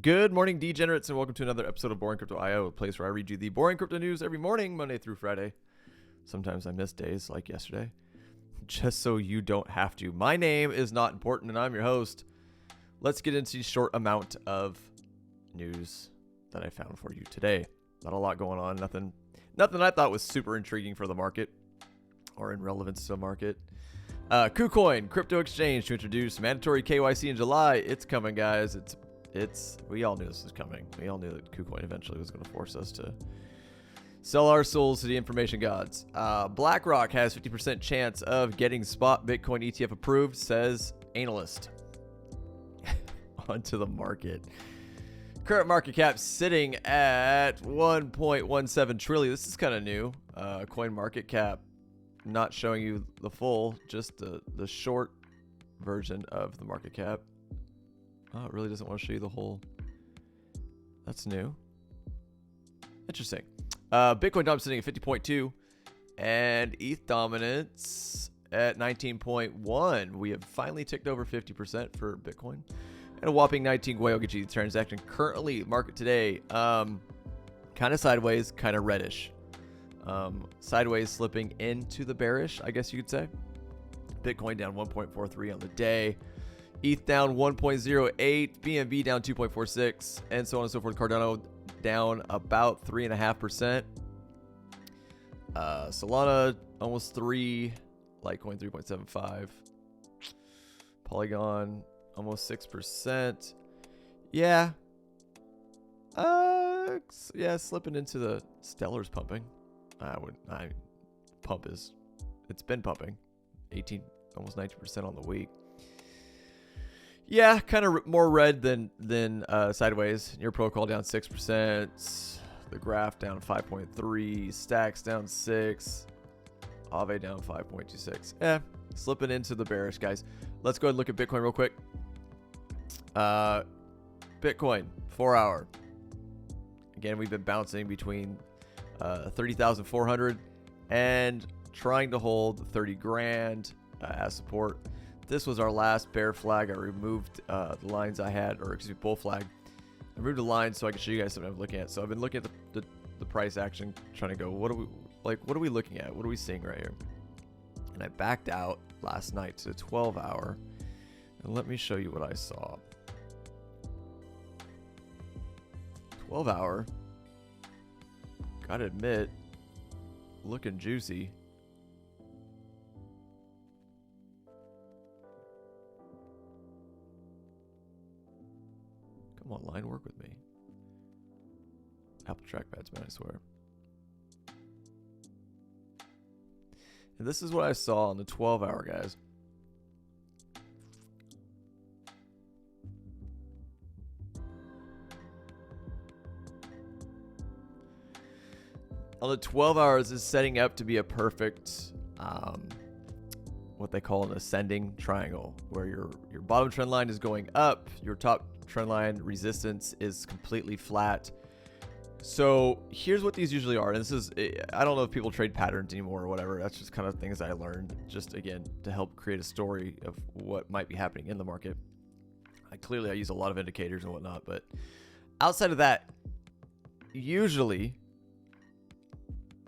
Good morning, degenerates, and welcome to another episode of Boring Crypto IO, a place where I read you the boring crypto news every morning, Monday through Friday. Sometimes I miss days like yesterday, just so you don't have to. My name is Not Important, and I'm your host. Let's get into the short amount of news that I found for you today. Not a lot going on, nothing I thought was super intriguing for the market or in relevance to the market. KuCoin, crypto exchange, to introduce mandatory KYC in July. It's coming, guys. We all knew this was coming. We all knew that KuCoin eventually was going to force us to sell our souls to the information gods. Blackrock has 50% chance of getting spot Bitcoin ETF approved, says analyst. Onto the market. Current market cap sitting at 1.17 trillion. This is kind of new. Coin market cap not showing you the full, just the short version of the market cap. Oh, it really doesn't want to show you the whole. That's new. Interesting. Bitcoin dominance sitting at 50.2 and ETH dominance at 19.1. We have finally ticked over 50% for Bitcoin. And a whopping 19 Guayogachi transaction currently market today. Kind of sideways, kind of reddish. Sideways slipping into the bearish, I guess you could say. Bitcoin down 1.43 on the day. ETH down 1.08, BNB down 2.46, and so on and so forth. Cardano down about 3.5%. Solana almost 3, Litecoin 3.75. Polygon almost 6%. Yeah. Yeah, slipping into the Stellar's pumping. It's been pumping 18, almost 19% on the week. Yeah, kind of more red than sideways. Your protocol down 6%. The graph down 5.3. Stacks down 6. Aave down 5.26. Yeah, slipping into the bearish, guys. Let's go ahead and look at Bitcoin real quick. Bitcoin 4 hour. Again, we've been bouncing between 30,400 and trying to hold 30 grand as support. This was our last bear flag. I removed the lines I had, or excuse me, bull flag. I removed the lines so I can show you guys something I'm looking at. So I've been looking at the price action, trying to go, what are we looking at? What are we seeing right here? And I backed out last night to 12 hour. And let me show you what I saw. 12 hour. Gotta admit, looking juicy. Come on, line, work with me. Apple trackpads, man, I swear. And this is what I saw on the 12 hour, guys. On the 12 hours is setting up to be a perfect, what they call an ascending triangle, where your bottom trend line is going up, your top trend line resistance is completely flat. So here's what these usually are. And this is, I don't know if people trade patterns anymore or whatever. That's just kind of things I learned, just again, to help create a story of what might be happening in the market. I use a lot of indicators and whatnot, but outside of that, usually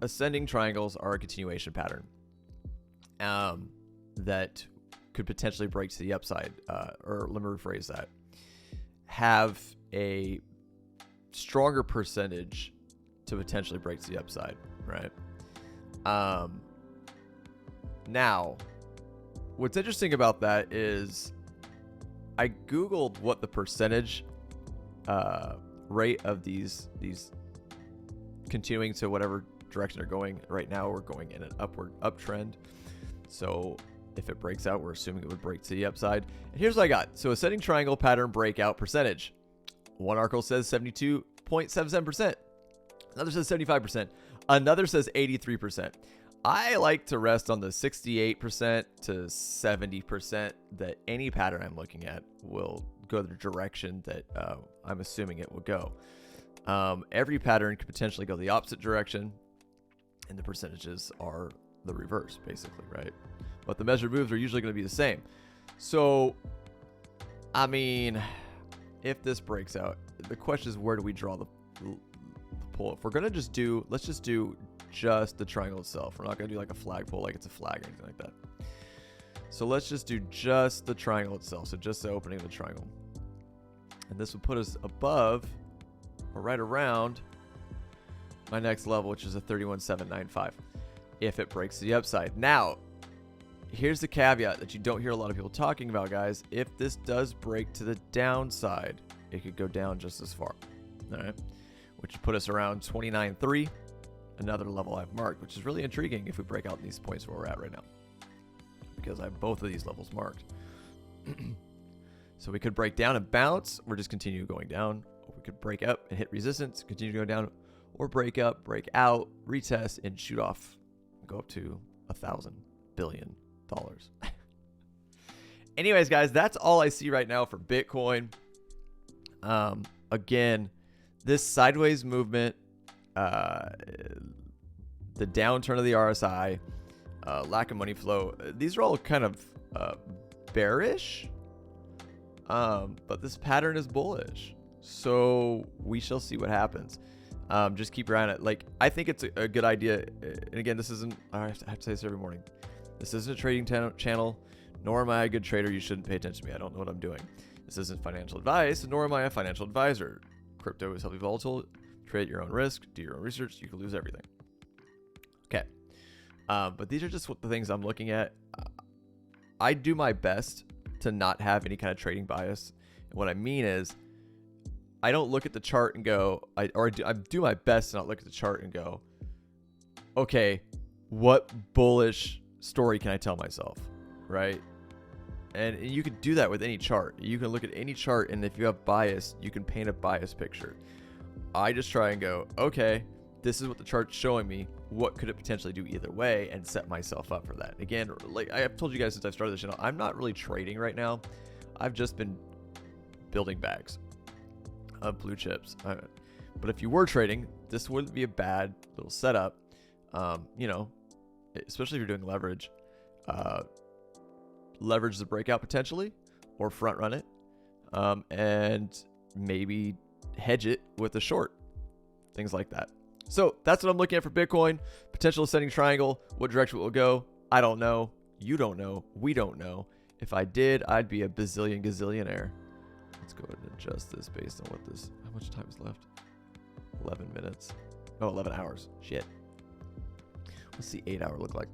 ascending triangles are a continuation pattern that could potentially break to the upside, or let me rephrase that. Have a stronger percentage to potentially break to the upside, right? Now, what's interesting about that is I Googled what the percentage rate of these continuing to whatever direction they're going. Right now, we're going in an uptrend. So if it breaks out, we're assuming it would break to the upside. And here's what I got. So ascending triangle pattern breakout percentage. One article says 72.77%. Another says 75%. Another says 83%. I like to rest on the 68% to 70% that any pattern I'm looking at will go the direction that I'm assuming it will go. Every pattern could potentially go the opposite direction, and the percentages are the reverse, basically, right? But the measured moves are usually going to be the same. So, I mean, if this breaks out, the question is, where do we draw the pull? If we're gonna let's just do just the triangle itself. We're not gonna do like a flagpole, like it's a flag or anything like that. So let's just do just the triangle itself. So just the opening of the triangle, and this would put us above or right around my next level, which is a 31,795. If it breaks to the upside. Now, here's the caveat that you don't hear a lot of people talking about, guys. If this does break to the downside, it could go down just as far. All right, which would put us around 29.3, another level I've marked, which is really intriguing if we break out these points where we're at right now, because I have both of these levels marked. So we could break down and bounce, or just continue going down, or we could break up and hit resistance, continue to go down, or break up, break out, retest, and shoot off, go up to $1,000 billion. Anyways, guys, that's all I see right now for Bitcoin. Again, this sideways movement, the downturn of the RSI, lack of money flow, these are all kind of bearish, but this pattern is bullish, so we shall see what happens. Just keep your eye on it. Like, I think it's a good idea, and again, this isn't, I have to say this every morning, this isn't a trading channel, nor am I a good trader. You shouldn't pay attention to me. I don't know what I'm doing. This isn't financial advice, nor am I a financial advisor. Crypto is heavily volatile. Trade at your own risk. Do your own research. You can lose everything. Okay. But these are just the things I'm looking at. I do my best to not have any kind of trading bias. And what I mean is, I don't look at the chart and go, I do my best to not look at the chart and go, okay, what bullish story can I tell myself, right? And you could do that with any chart. You can look at any chart, and if you have bias, you can paint a bias picture. I just try and go, okay, this is what the chart's showing me. What could it potentially do either way, and set myself up for that. Again, like I have told you guys since I've started this channel, I'm not really trading right now. I've just been building bags of blue chips. But if you were trading, this wouldn't be a bad little setup. You know, especially if you're doing leverage. Leverage the breakout potentially, or front run it, and maybe hedge it with a short, things like that. So that's what I'm looking at for Bitcoin. Potential ascending triangle. What direction it will go, I don't know. You don't know. We don't know. If I did, I'd be a bazillion gazillionaire. Let's go ahead and adjust this based on what this, how much time is left? 11 minutes. Oh, 11 hours. Shit. What's the 8 hour look like?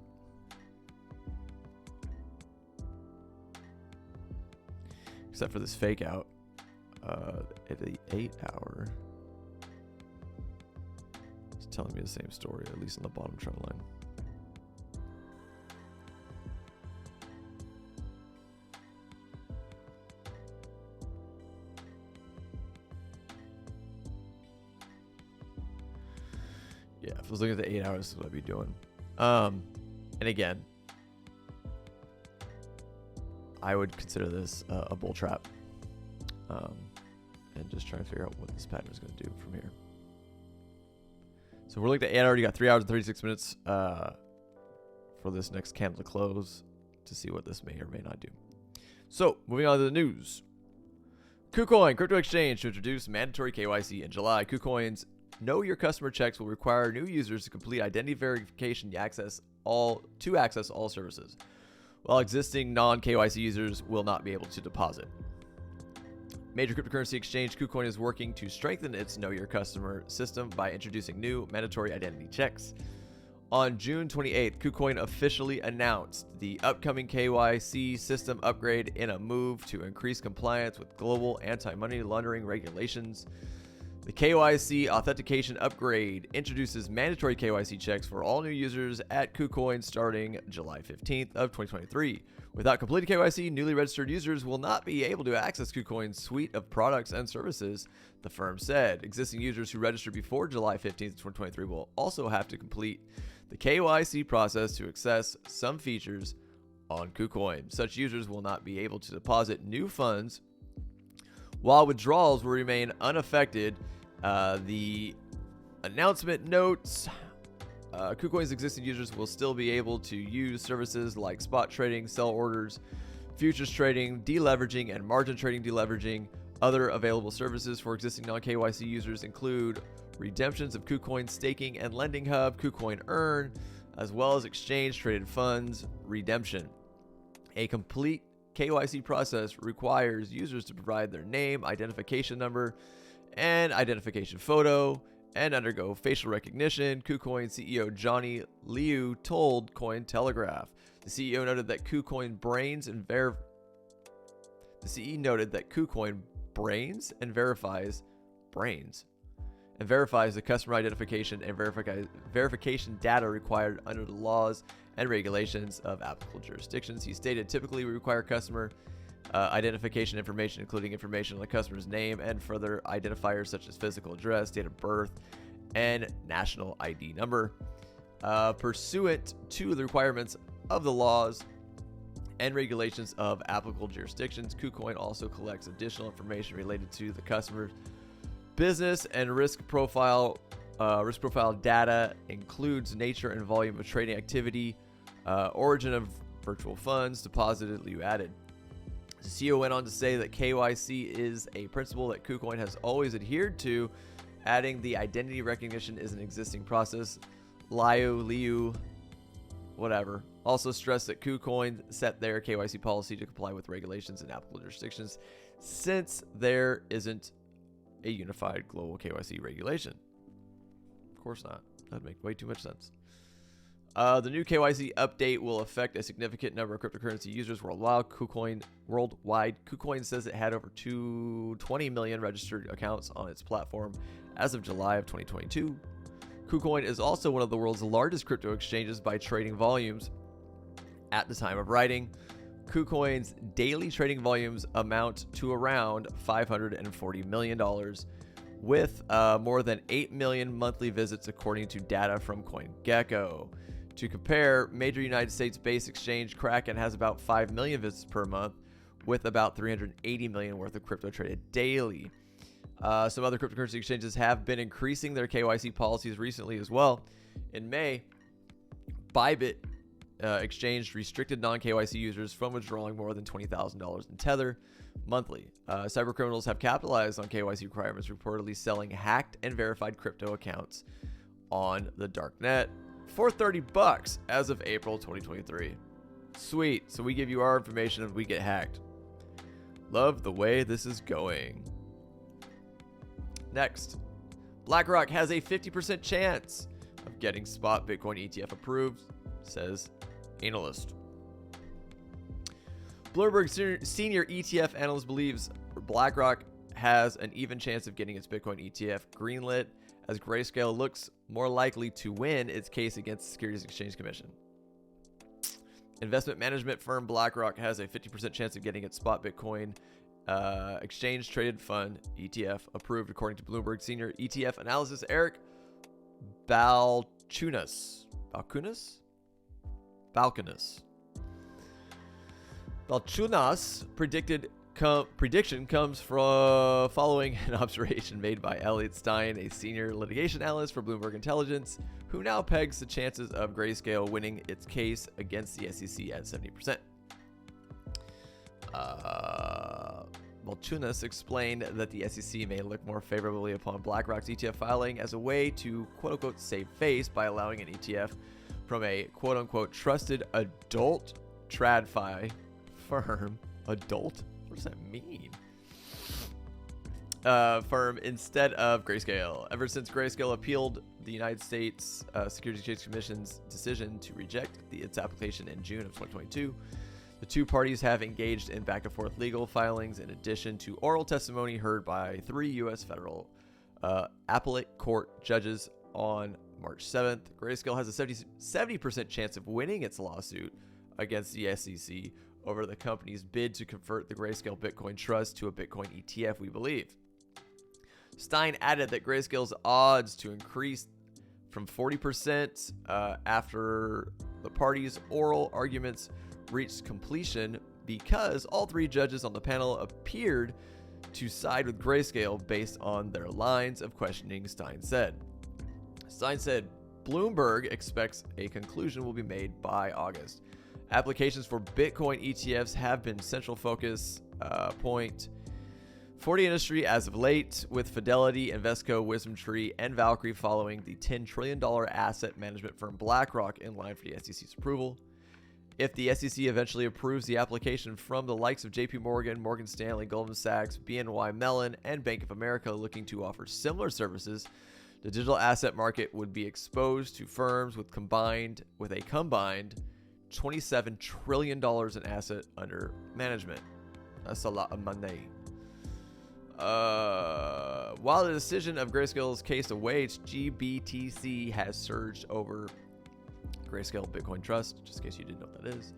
Except for this fake out. At the 8 hour, it's telling me the same story, at least on the bottom trend line. Yeah, if I was looking at the 8 hours, this is what I'd be doing. And again, I would consider this a bull trap, and just trying to figure out what this pattern is going to do from here. So we're looking at 8 hours. You got 3 hours and 36 minutes for this next candle to close to see what this may or may not do. So moving on to the news. KuCoin crypto exchange to introduce mandatory KYC in July. KuCoin's Know Your Customer checks will require new users to complete identity verification to access all services, while existing non-KYC users will not be able to deposit. Major cryptocurrency exchange KuCoin is working to strengthen its Know Your Customer system by introducing new mandatory identity checks. On June 28th, KuCoin officially announced the upcoming KYC system upgrade in a move to increase compliance with global anti-money laundering regulations. The KYC authentication upgrade introduces mandatory KYC checks for all new users at KuCoin starting July 15th of 2023. Without completed KYC, newly registered users will not be able to access KuCoin's suite of products and services, the firm said. Existing users who registered before July 15th, 2023 will also have to complete the KYC process to access some features on KuCoin. Such users will not be able to deposit new funds, while withdrawals will remain unaffected. The announcement notes KuCoin's existing users will still be able to use services like spot trading, sell orders, futures trading, deleveraging, and margin trading deleveraging Other available services for existing non-KYC users include redemptions of KuCoin staking and lending hub, KuCoin Earn, as well as exchange traded funds redemption. A complete KYC process requires users to provide their name, identification number, and identification photo, and undergo facial recognition, KuCoin CEO Johnny Liu told Cointelegraph. The CEO noted that KuCoin verifies the customer identification and verification data required under the laws and regulations of applicable jurisdictions. He stated, typically we require customer identification information, including information on the customer's name and further identifiers such as physical address, date of birth, and national ID number. Pursuant to the requirements of the laws and regulations of applicable jurisdictions, KuCoin also collects additional information related to the customer's business and risk profile. Risk profile data includes nature and volume of trading activity, origin of virtual funds deposited, Liu added. The CEO went on to say that KYC is a principle that KuCoin has always adhered to, adding the identity recognition is an existing process. Liu, whatever, also stressed that KuCoin set their KYC policy to comply with regulations in applicable jurisdictions since there isn't a unified global KYC regulation. Of course not. That'd make way too much sense. The new KYC update will affect a significant number of cryptocurrency users worldwide. KuCoin says it had over 20 million registered accounts on its platform as of July of 2022. KuCoin is also one of the world's largest crypto exchanges by trading volumes. At the time of writing, KuCoin's daily trading volumes amount to around $540 million, with more than 8 million monthly visits according to data from CoinGecko. To compare, major United States-based exchange Kraken has about 5 million visits per month, with about 380 million worth of crypto traded daily. Some other cryptocurrency exchanges have been increasing their KYC policies recently as well. In May, Bybit exchanged restricted non-KYC users from withdrawing more than $20,000 in Tether monthly. Cybercriminals have capitalized on KYC requirements, reportedly selling hacked and verified crypto accounts on the darknet for $30 as of April 2023. Sweet. So we give you our information and we get hacked. Love the way this is going. Next, BlackRock has a 50% chance of getting spot Bitcoin ETF approved, says analyst. Bloomberg senior ETF analyst believes BlackRock has an even chance of getting its Bitcoin ETF greenlit, as Grayscale looks more likely to win its case against the Securities Exchange Commission. Investment management firm BlackRock has a 50% chance of getting its spot Bitcoin exchange traded fund ETF approved, according to Bloomberg senior ETF analyst Eric Balchunas. Balchunas prediction comes from following an observation made by Elliot Stein, a senior litigation analyst for Bloomberg Intelligence, who now pegs the chances of Grayscale winning its case against the SEC at 70%. Balchunas explained that the SEC may look more favorably upon BlackRock's ETF filing as a way to quote-unquote save face by allowing an ETF from a quote-unquote trusted adult TradFi firm. Adult? What does that mean? Firm instead of Grayscale. Ever since Grayscale appealed the United States Securities Exchange Commission's decision to reject its application in June of 2022, the two parties have engaged in back-and-forth legal filings in addition to oral testimony heard by 3 U.S. federal appellate court judges on March 7th. Grayscale has a 70% chance of winning its lawsuit against the SEC over the company's bid to convert the Grayscale Bitcoin Trust to a Bitcoin ETF, we believe. Stein added that Grayscale's odds to increase from 40% after the parties' oral arguments reached completion because all 3 judges on the panel appeared to side with Grayscale based on their lines of questioning, Stein said. Stein said Bloomberg expects a conclusion will be made by August. Applications for Bitcoin ETFs have been central focus point For the industry as of late, with Fidelity, Invesco, WisdomTree, and Valkyrie following the $10 trillion asset management firm Blackrock in line for the SEC's approval. If the SEC eventually approves the application from the likes of JP Morgan, Morgan Stanley, Goldman Sachs, BNY Mellon, and Bank of America looking to offer similar services, the digital asset market would be exposed to firms with a combined $27 trillion in asset under management. That's a lot of money. While the decision of Grayscale's case awaits, GBTC has surged over Grayscale Bitcoin Trust, just in case you didn't know what that is,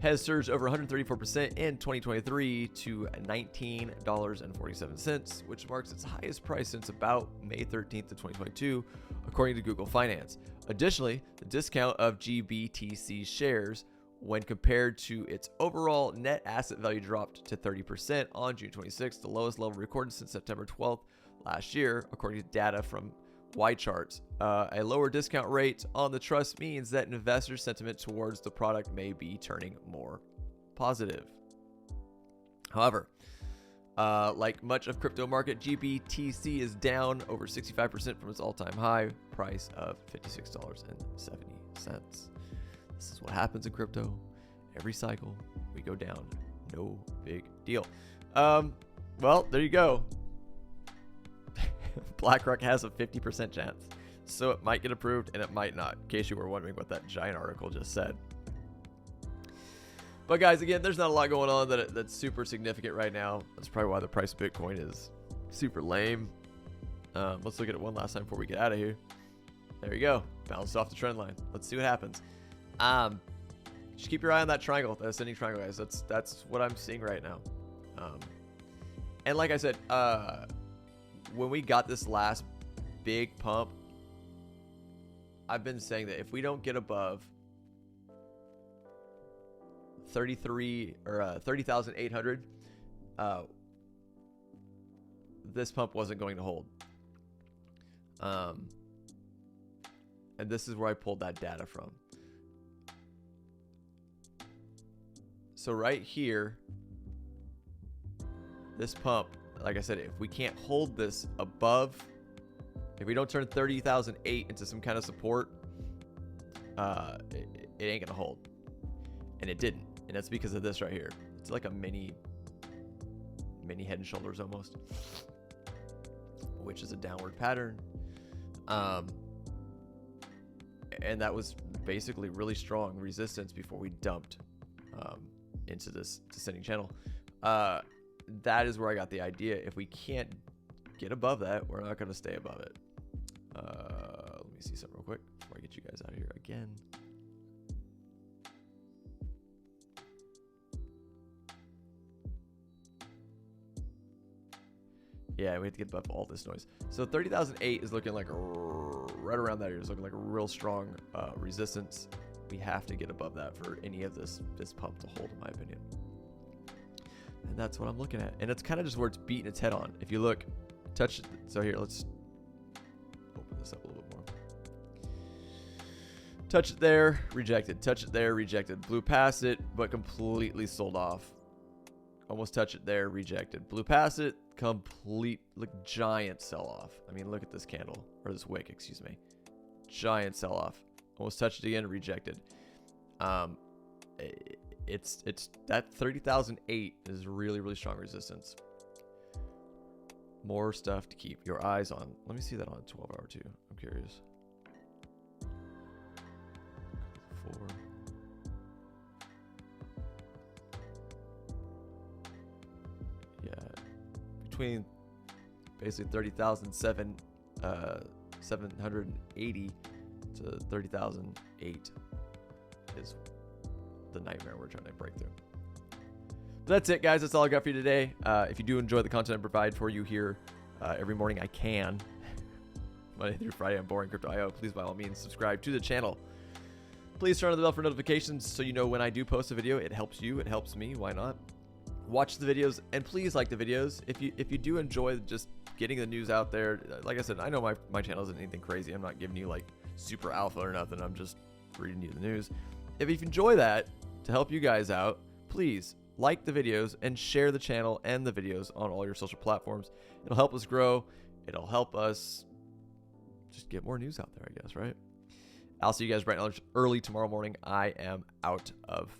has surged over 134% in 2023 to $19.47, which marks its highest price since about May 13th of 2022, according to Google Finance. Additionally, the discount of GBTC shares when compared to its overall net asset value dropped to 30% on June 26th, the lowest level recorded since September 12th last year, according to data from YCharts. A lower discount rate on the trust means that investor sentiment towards the product may be turning more positive. However, like much of crypto market, GBTC is down over 65% from its all-time high price of $56.70. This is what happens in crypto. Every cycle, we go down. No big deal. Well, there you go. BlackRock has a 50% chance. So it might get approved and it might not, in case you were wondering what that giant article just said. But guys, again, there's not a lot going on that's super significant right now. That's probably why the price of Bitcoin is super lame. Let's look at it one last time before we get out of here. There you go. Bounced off the trend line. Let's see what happens. Just keep your eye on that triangle, that ascending triangle, guys. That's what I'm seeing right now. And like I said, when we got this last big pump, I've been saying that if we don't get above 30,800, this pump wasn't going to hold. And this is where I pulled that data from. So right here, this pump, like I said, if we can't hold this above, if we don't turn 30,008 into some kind of support, it ain't gonna hold. And it didn't. And that's because of this right here. It's like a mini head and shoulders almost, which is a downward pattern. And that was basically really strong resistance before we dumped into this descending channel. That is where I got the idea. If we can't get above that, we're not going to stay above it. Let me see something real quick before I get you guys out of here again. Yeah, we have to get above all this noise. So 30,008 is looking like right around that area. It's looking like a real strong resistance. We have to get above that for any of this pump to hold, in my opinion. And that's what I'm looking at. And it's kind of just where it's beating its head on. If you look, touch it. So here, let's open this up a little bit more. Touch it there, rejected. Touch it there, rejected. Blew past it, but completely sold off. Almost touch it there, rejected. Blew past it, complete, like giant sell-off. I mean, look at this candle, or this wick, excuse me. Giant sell-off. Almost touched it again, rejected. It's that 30,008 is really, really strong resistance. More stuff to keep your eyes on. Let me see that on 12-hour too. I'm curious. 4. Yeah, between basically 30,780 to 30,008 is the nightmare we're trying to break through. But that's it, guys. That's all I got for you today. If you do enjoy the content I provide for you here every morning, I can Monday through Friday on Boring Crypto IO. Please, by all means, subscribe to the channel. Please turn on the bell for notifications so you know when I do post a video. It helps you. It helps me. Why not? Watch the videos and please like the videos. If you do enjoy just getting the news out there, like I said, I know my channel isn't anything crazy. I'm not giving you like super alpha or nothing. I'm just reading you the news. If you enjoy that to help you guys out, please like the videos, and share the channel and the videos on all your social platforms. It'll help us grow. It'll help us just get more news out there, I guess, right? I'll see you guys bright and early tomorrow morning. I am out of